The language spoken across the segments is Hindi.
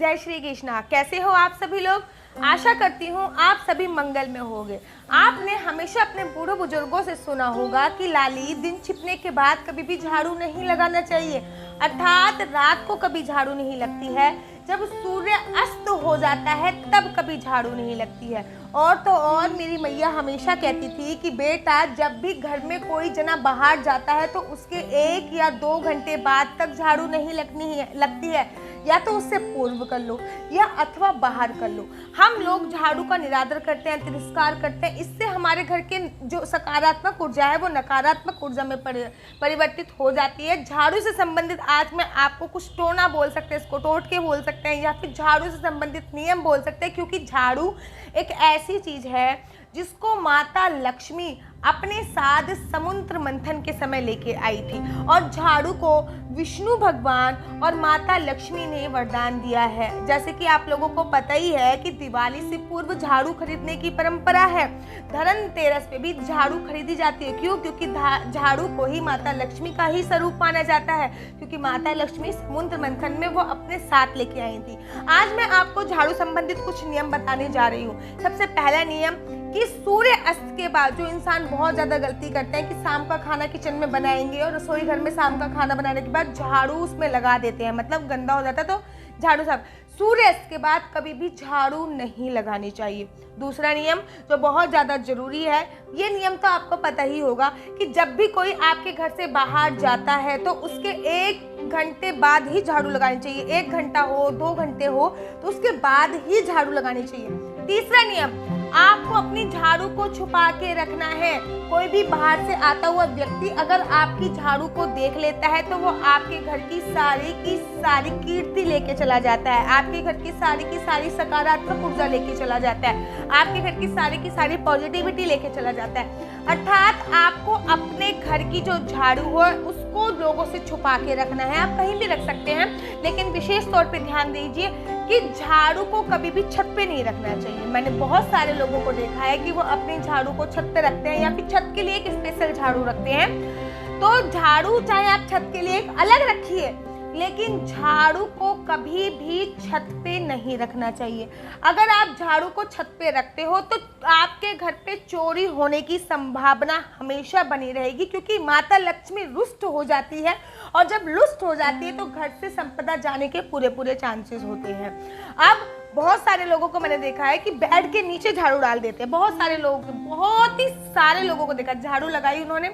जय श्री कृष्णा। कैसे हो आप सभी लोग? आशा करती हूँ आप सभी मंगल में होंगे। आपने हमेशा अपने बूढ़े बुजुर्गों से सुना होगा कि लाली, दिन छिपने के बाद कभी भी झाड़ू नहीं लगाना चाहिए, अर्थात रात को कभी झाड़ू नहीं लगती है, जब सूर्य अस्त हो जाता है तब कभी झाड़ू नहीं लगती है। और तो और मेरी मैया हमेशा कहती थी कि बेटा, जब भी घर में कोई जना बाहर जाता है तो उसके 1 या 2 घंटे बाद तक झाड़ू नहीं लगती है, या तो उससे पूर्व कर लो या अथवा बाहर कर लो। हम लोग झाड़ू का निरादर करते हैं, तिरस्कार करते हैं। इससे हमारे घर के जो सकारात्मक ऊर्जा है वो नकारात्मक ऊर्जा में परिवर्तित हो जाती है। झाड़ू से संबंधित आज मैं आपको कुछ टोना बोल सकते हैं, इसको टोटके बोल सकते हैं, या फिर झाड़ू से संबंधित नियम बोल सकते हैं, क्योंकि झाड़ू एक ऐसी चीज है जिसको माता लक्ष्मी अपने साथ समुद्र मंथन के समय लेके आई थी, और झाड़ू को विष्णु भगवान और माता लक्ष्मी ने वरदान दिया है। जैसे कि आप लोगों को पता ही है कि दिवाली से पूर्व झाड़ू खरीदने की परंपरा है। धनतेरस पे भी झाड़ू खरीदी जाती है। क्यों? क्योंकि झाड़ू को ही माता लक्ष्मी का ही स्वरूप माना जाता है, क्योंकि माता लक्ष्मी समुद्र मंथन में वो अपने साथ लेके आई थी। आज मैं आपको झाड़ू संबंधित कुछ नियम बताने जा रही हूँ। सबसे पहला नियम कि सूर्य अस्त के बाद जो इंसान बहुत ज्यादा गलती करते हैं कि शाम का खाना किचन में बनाएंगे और रसोई घर में शाम का खाना बनाने के बाद झाड़ू उसमें लगा देते हैं, मतलब गंदा हो जाता है तो झाड़ू साफ। सूर्य अस्त के बाद कभी भी झाड़ू नहीं लगानी चाहिए। दूसरा नियम जो बहुत ज्यादा जरूरी है, ये नियम तो आपको पता ही होगा कि जब भी कोई आपके घर से बाहर जाता है तो उसके 1 घंटे बाद ही झाड़ू लगानी चाहिए। 1 घंटा हो, 2 घंटे हो तो उसके बाद ही झाड़ू लगानी चाहिए। तीसरा नियम, आपको अपनी झाड़ू को छुपा के रखना है। कोई भी बाहर से आता हुआ व्यक्ति अगर आपकी झाड़ू को देख लेता है तो वो आपके घर की सारी कीर्ति लेके चला जाता है, आपके घर की सारी सकारात्मक ऊर्जा लेके चला जाता है, आपके घर की सारी पॉजिटिविटी लेके चला जाता है। अर्थात आपको अपने घर की जो झाड़ू है उसको लोगों से छुपा के रखना है। आप कहीं भी रख सकते हैं, लेकिन विशेष तौर पे ध्यान दीजिए कि झाड़ू को कभी भी छत पे नहीं रखना चाहिए। मैंने बहुत सारे लोगों को देखा है कि वो अपनी झाड़ू को छत पे रखते हैं या फिर छत के लिए एक स्पेशल झाड़ू रखते हैं। तो झाड़ू चाहे आप छत के लिए एक अलग रखिए, लेकिन झाड़ू को कभी भी छत पे नहीं रखना चाहिए। अगर आप झाड़ू को छत पे रखते हो तो आपके घर पे चोरी होने की संभावना हमेशा बनी रहेगी, क्योंकि माता लक्ष्मी रुष्ट हो जाती है, और जब रुष्ट हो जाती है तो घर से संपदा जाने के पूरे चांसेस होते हैं। अब बहुत सारे लोगों को मैंने देखा है कि बेड के नीचे झाड़ू डाल देते हैं। बहुत ही सारे लोगों को देखा, झाड़ू लगाई उन्होंने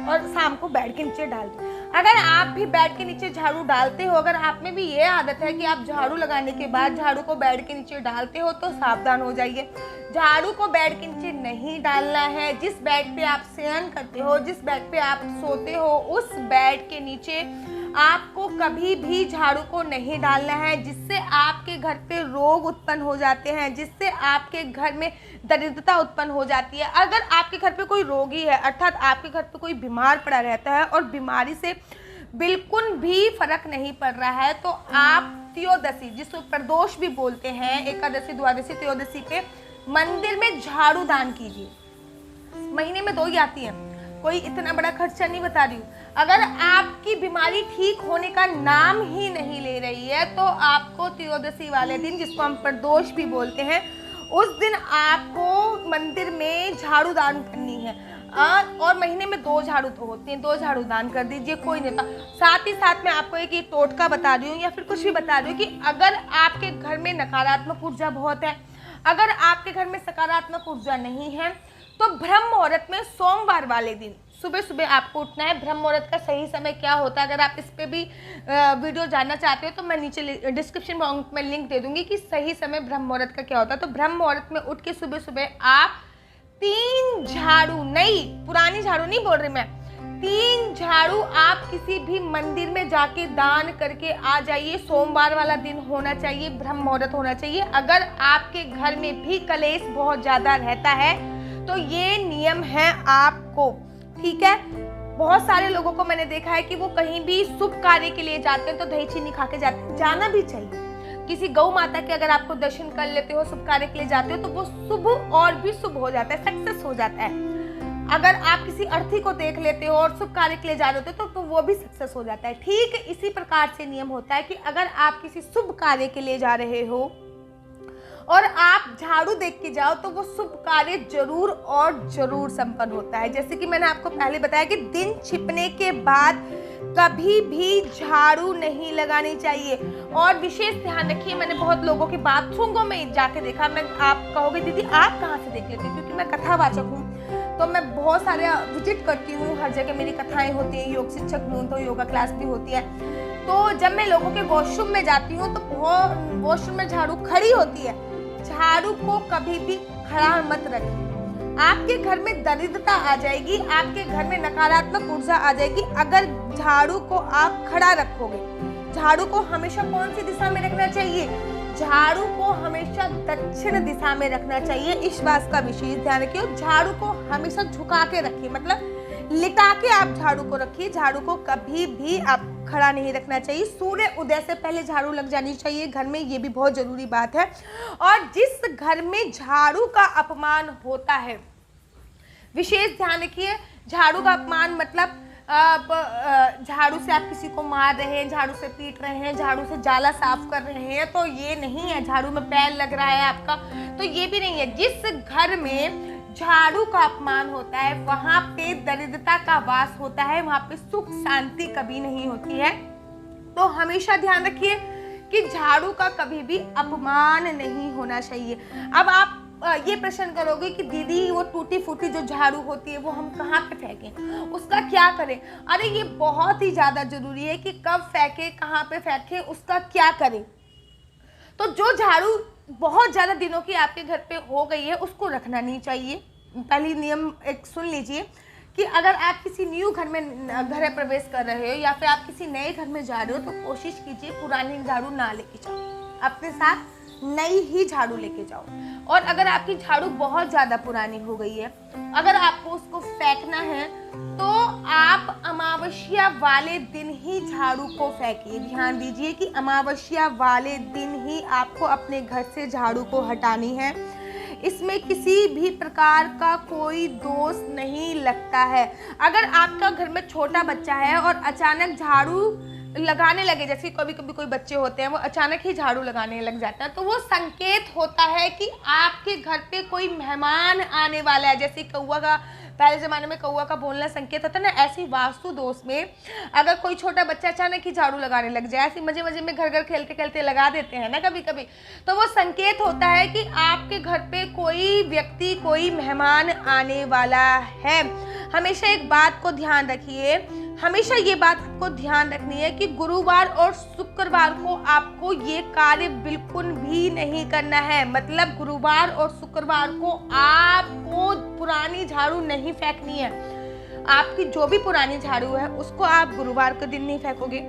और शाम को बेड के नीचे डाल दी। अगर आप भी बेड के नीचे झाड़ू डालते हो, अगर आप में भी ये आदत है कि आप झाड़ू लगाने के बाद झाड़ू को बेड के नीचे डालते हो, तो सावधान हो जाइए। झाड़ू को बेड के नीचे नहीं डालना है। जिस बेड पे आप शयन करते हो, जिस बेड पे आप सोते हो, उस बेड के नीचे आपको कभी भी झाड़ू को नहीं डालना है, जिससे आपके घर पे रोग उत्पन्न हो जाते हैं, जिससे आपके घर में दरिद्रता उत्पन्न हो जाती है। अगर आपके घर पे कोई रोगी है, अर्थात आपके घर पे कोई बीमार पड़ा रहता है और बीमारी से बिल्कुल भी फर्क नहीं पड़ रहा है, तो आप त्रयोदशी, जिसको प्रदोष भी बोलते हैं, एकादशी, द्वादशी, त्रयोदशी पे मंदिर में झाड़ू दान कीजिए। महीने में 2 ही आती है, कोई इतना बड़ा खर्चा नहीं बता रही हूँ। अगर आपकी बीमारी ठीक होने का नाम ही नहीं ले रही है तो आपको त्रयोदशी वाले दिन, जिसको हम प्रदोष भी बोलते हैं, उस दिन आपको मंदिर में झाड़ू दान करनी है। और महीने में 2 झाड़ू तो होती हैं, 2 झाड़ू दान कर दीजिए, कोई नहीं था। साथ ही साथ मैं आपको एक टोटका बता रही हूँ या फिर कुछ भी बता रही हूँ कि अगर आपके घर में नकारात्मक ऊर्जा बहुत है, अगर आपके घर में सकारात्मक ऊर्जा नहीं है, तो ब्रह्म मुहूर्त में सोमवार वाले दिन सुबह आपको उठना है। ब्रह्म मुहूर्त का सही समय क्या होता है, अगर आप इस पे भी वीडियो जानना चाहते हो तो मैं नीचे डिस्क्रिप्शन बॉक्स में लिंक दे दूंगी कि सही समय ब्रह्म मुहूर्त का क्या होता है। तो ब्रह्म मुहूर्त में उठ के सुबह आप 3 झाड़ू, नई पुरानी झाड़ू नहीं बोल रही मैं, 3 झाड़ू आप किसी भी मंदिर में जाके दान करके आ जाइए। सोमवार वाला दिन होना चाहिए, ब्रह्म मुहूर्त होना चाहिए। अगर आपके घर में भी कलेश बहुत ज्यादा रहता है तो ये नियम है आपको, ठीक है। बहुत सारे लोगों को मैंने देखा है कि वो कहीं भी शुभ कार्य के लिए जाते हैं तो दही चीनी खा के जाते हैं। जाना भी चाहिए। किसी गौ माता के अगर आपको दर्शन कर लेते हो, शुभ कार्य के लिए जाते हो, तो वो शुभ और भी शुभ हो जाता है, सक्सेस हो जाता है। अगर आप किसी अर्थी को देख लेते हो और शुभ कार्य के लिए जा रहे होते हो तो वो भी सक्सेस हो जाता है। ठीक इसी प्रकार से नियम होता है कि अगर आप किसी शुभ कार्य के लिए जा रहे हो और आप झाड़ू देख के जाओ तो वो शुभ कार्य जरूर और जरूर संपन्न होता है। जैसे कि मैंने आपको पहले बताया कि दिन छिपने के बाद कभी भी झाड़ू नहीं लगानी चाहिए। और विशेष ध्यान रखिए, मैंने बहुत लोगों के बाथरूमों में जाके देखा। मैं आप कहोगे दीदी आप कहाँ से देख लेते हो, क्योंकि मैं कथावाचक हूँ तो मैं बहुत सारे विजिट करती हूँ, हर जगह मेरी कथाएं होती हैं, योग शिक्षक भी हूँ तो योगा क्लास भी होती है। तो जब मैं लोगों के वॉशरूम में जाती हूँ तो वॉशरूम में झाड़ू खड़ी होती है। झाड़ू को कभी भी खड़ा मत रखिए, आपके घर में दरिद्रता आ जाएगी, आपके घर में नकारात्मक ऊर्जा आ जाएगी अगर झाड़ू को आप खड़ा रखोगे। झाड़ू को हमेशा कौन सी दिशा में रखना चाहिए? झाड़ू को हमेशा दक्षिण दिशा में रखना चाहिए। इस बात का विशेष ध्यान रखिए। झाड़ू को हमेशा झुका के रखिए, मतलब लिटा के आप झाड़ू को रखिए। झाड़ू को कभी भी आप खड़ा नहीं रखना चाहिए। सूर्य उदय से पहले झाड़ू लग जानी चाहिए घर में, ये भी बहुत जरूरी बात है। और जिस घर में झाड़ू का अपमान होता है, विशेष ध्यान रखिए, झाड़ू का अपमान मतलब झाड़ू से आप किसी को मार रहे हैं, झाड़ू से पीट रहे हैं, झाड़ू से जाला साफ कर रहे हैं, तो ये नहीं है। झाड़ू में पैर लग रहा है आपका, तो ये भी नहीं है। जिस घर में झाड़ू का अपमान होता है वहां पे दरिद्रता का वास होता है, वहां पे सुख शांति कभी नहीं होती है। तो हमेशा ध्यान रखिए कि झाड़ू का कभी भी अपमान नहीं होना चाहिए। अब आप ये प्रश्न करोगे कि दीदी वो टूटी फूटी जो झाड़ू होती है वो हम कहाँ पे फेंकें, उसका क्या करें? अरे ये बहुत ही ज्यादा जरूरी है कि कब फेंके, कहाँ पे फेंके, उसका क्या करें। तो जो झाड़ू बहुत ज्यादा दिनों की आपके घर पे हो गई है उसको रखना नहीं चाहिए। पहली नियम एक सुन लीजिए कि अगर आप किसी न्यू घर में घर प्रवेश कर रहे हो या फिर आप किसी नए घर में जा रहे हो तो कोशिश कीजिए पुरानी झाड़ू ना लेके जाओ, अपने साथ नई ही झाड़ू लेके जाओ। और अगर आपकी झाड़ू बहुत ज्यादा पुरानी हो गई है, अगर आपको उसको फेंकना है तो आप अमावस्या वाले दिन ही झाड़ू को फेंकिए। ध्यान दीजिए कि अमावस्या वाले दिन ही आपको अपने घर से झाड़ू को हटानी है। इसमें किसी भी प्रकार का कोई दोष नहीं लगता है। अगर आपका घर में छोटा बच्चा है और अचानक झाड़ू लगाने लगे, जैसे कभी कभी कोई बच्चे होते हैं वो अचानक ही झाड़ू लगाने लग जाता है, तो वो संकेत होता है कि आपके घर पे कोई मेहमान आने वाला है। जैसे कौवा का, पहले ज़माने में कौवा का बोलना संकेत होता है ना, ऐसी वास्तु दोष में अगर कोई छोटा बच्चा अचानक ही झाड़ू लगाने लग जाए, ऐसे मजे मजे में घर घर खेलते खेलते लगा देते हैं ना कभी कभी, तो वो संकेत होता है कि आपके घर पे कोई व्यक्ति, कोई मेहमान आने वाला है। हमेशा एक बात को ध्यान रखिए, हमेशा ये बात आपको ध्यान रखनी है कि गुरुवार और शुक्रवार को आपको ये कार्य बिल्कुल भी नहीं करना है। मतलब गुरुवार और शुक्रवार को आपको पुरानी झाड़ू नहीं फेंकनी है। आपकी जो भी पुरानी झाड़ू है उसको आप गुरुवार के दिन नहीं फेंकोगे,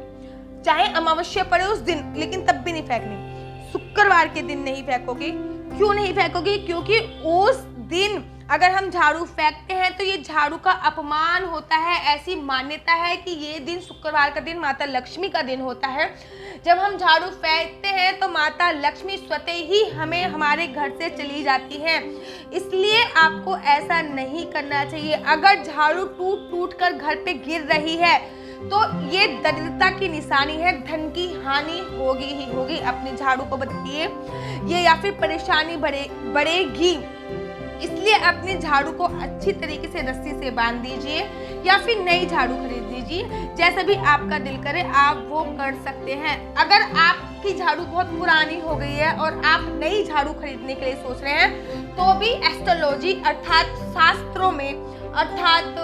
चाहे अमावस्या पड़े उस दिन, लेकिन तब भी नहीं फेंकनी। शुक्रवार के दिन नहीं फेंकोगे। क्यों नहीं फेंकोगे? क्योंकि उस दिन अगर हम झाड़ू फेंकते हैं तो ये झाड़ू का अपमान होता है। ऐसी मान्यता है कि ये दिन, शुक्रवार का दिन, माता लक्ष्मी का दिन होता है। जब हम झाड़ू फेंकते हैं तो माता लक्ष्मी स्वतः ही हमें हमारे घर से चली जाती हैं, इसलिए आपको ऐसा नहीं करना चाहिए। अगर झाड़ू टूट टूट कर घर पे गिर रही है तो ये दरिद्रता की निशानी है, धन की हानि होगी ही होगी। अपनी झाड़ू को बदलिए, ये या फिर परेशानी बढ़ेगी। इसलिए अपने झाड़ू को अच्छी तरीके से रस्सी से बांध दीजिए या फिर नई झाड़ू खरीद लीजिए। जैसा भी आपका दिल करे आप वो कर सकते हैं। अगर आपकी झाड़ू बहुत पुरानी हो गई है और आप नई झाड़ू खरीदने के लिए सोच रहे हैं तो भी एस्ट्रोलॉजी अर्थात शास्त्रों में, अर्थात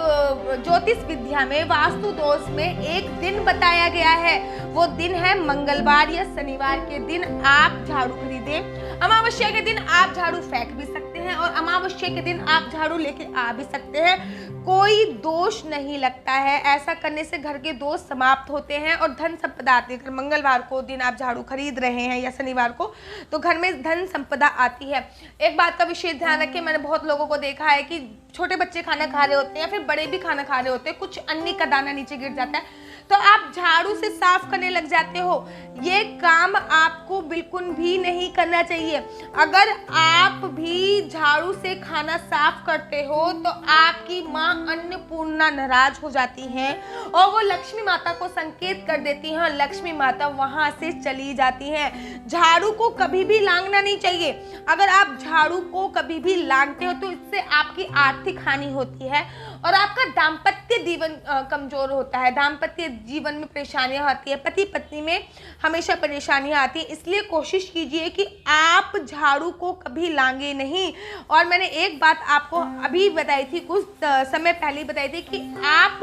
ज्योतिष विद्या में वास्तु दोष में एक दिन बताया गया है। वो दिन है मंगलवार या शनिवार के दिन आप झाड़ू खरीदें। अमावस्या के दिन आप झाड़ू फेंक भी सकते हैं और अमावस्या के दिन आप झाड़ू लेके आ भी सकते हैं। कोई दोष नहीं लगता है। ऐसा करने से घर के दोष समाप्त होते हैं और धन संपदा आती है। अगर मंगलवार को दिन आप झाड़ू खरीद रहे हैं या शनिवार को, तो घर में धन संपदा आती है। एक बात का विशेष ध्यान रखें, मैंने बहुत लोगों को देखा है कि छोटे बच्चे खाना खा रहे होते हैं या फिर बड़े भी खाना खा रहे होते हैं, कुछ अन्य का दाना नीचे गिर जाता है तो आप झाड़ू से साफ करने लग जाते हो। ये काम आपको बिल्कुल भी नहीं करना चाहिए। अगर आप भी झाड़ू से खाना साफ करते हो तो आपकी माँ अन्नपूर्णा नाराज हो जाती हैं और वो लक्ष्मी माता को संकेत कर देती हैं और लक्ष्मी माता वहां से चली जाती हैं। झाड़ू को कभी भी लांघना नहीं चाहिए। अगर आप झाड़ू को कभी भी लांघते हो तो इससे आपकी आर्थिक हानि होती है और आपका दाम्पत्य जीवन कमजोर होता है। दाम्पत्य जीवन में परेशानियां आती है, पति पत्नी में हमेशा परेशानियां आती हैं। इसलिए कोशिश कीजिए कि आप झाड़ू को कभी लांघे नहीं। और मैंने एक बात आपको अभी बताई थी, कुछ समय पहले बताई थी कि आप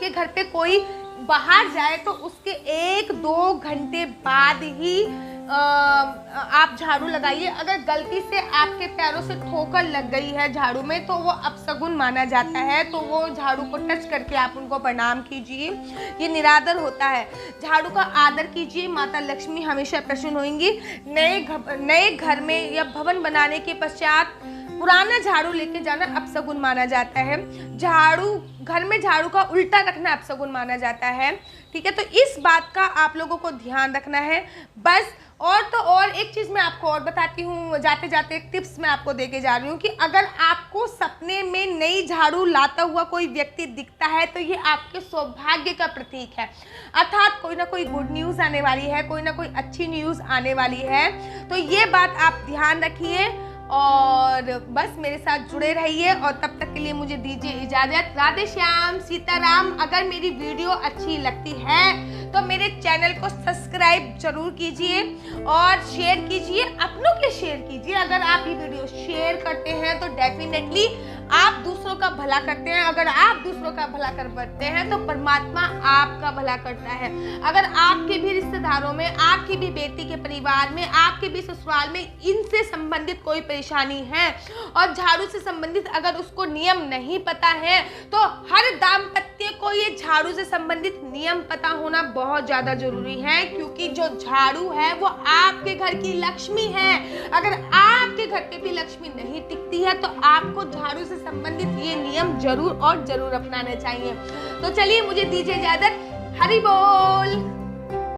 के घर पे कोई बाहर जाए तो उसके 1-2 घंटे बाद ही आप झाड़ू लगाइए। अगर गलती से आपके पैरों से ठोकर लग गई है झाड़ू में तो वो अपशगुन माना जाता है, तो वो झाड़ू को टच करके आप उनको प्रणाम कीजिए, ये निरादर होता है। झाड़ू का आदर कीजिए, माता लक्ष्मी हमेशा प्रसन्न होंगी। नए घर में या भवन बनाने के पश्चात पुराना झाड़ू लेके जाना अपशगुन माना जाता है। घर में झाड़ू का उल्टा रखना अपशगुन माना जाता है। ठीक है, तो इस बात का आप लोगों को ध्यान रखना है बस। और तो और एक चीज़ मैं आपको और बताती हूँ, जाते जाते एक टिप्स मैं आपको देके जा रही हूँ कि अगर आपको सपने में नई झाड़ू लाता हुआ कोई व्यक्ति दिखता है तो ये आपके सौभाग्य का प्रतीक है, अर्थात कोई ना कोई गुड न्यूज़ आने वाली है, कोई ना कोई अच्छी न्यूज़ आने वाली है। तो ये बात आप ध्यान रखिए और बस मेरे साथ जुड़े रहिए और तब तक के लिए मुझे दीजिए इजाज़त। राधे श्याम, सीताराम। अगर मेरी वीडियो अच्छी लगती है तो मेरे चैनल को सब्सक्राइब जरूर कीजिए और शेयर कीजिए, अपनों के शेयर कीजिए। अगर आप ये वीडियो शेयर करते हैं तो डेफिनेटली आप दूसरों का भला करते हैं। अगर आप दूसरों का भला करते हैं तो परमात्मा आपका भला करता है। अगर आपके भी रिश्तेदारों में, आपकी भी बेटी के परिवार में, आपके भी ससुराल में इनसे संबंधित कोई परेशानी है और झाड़ू से संबंधित अगर उसको नियम नहीं पता है तो हर दाम्पत्य को ये झाड़ू से संबंधित नियम पता होना बहुत ज्यादा जरूरी है, क्योंकि जो झाड़ू है वो आपके घर की लक्ष्मी है। अगर आपके घर पे भी लक्ष्मी नहीं टिकती है तो आपको झाड़ू से संबंधित ये नियम जरूर और जरूर अपनाने चाहिए। तो चलिए मुझे दीजिए इजाजत। हरि बोल।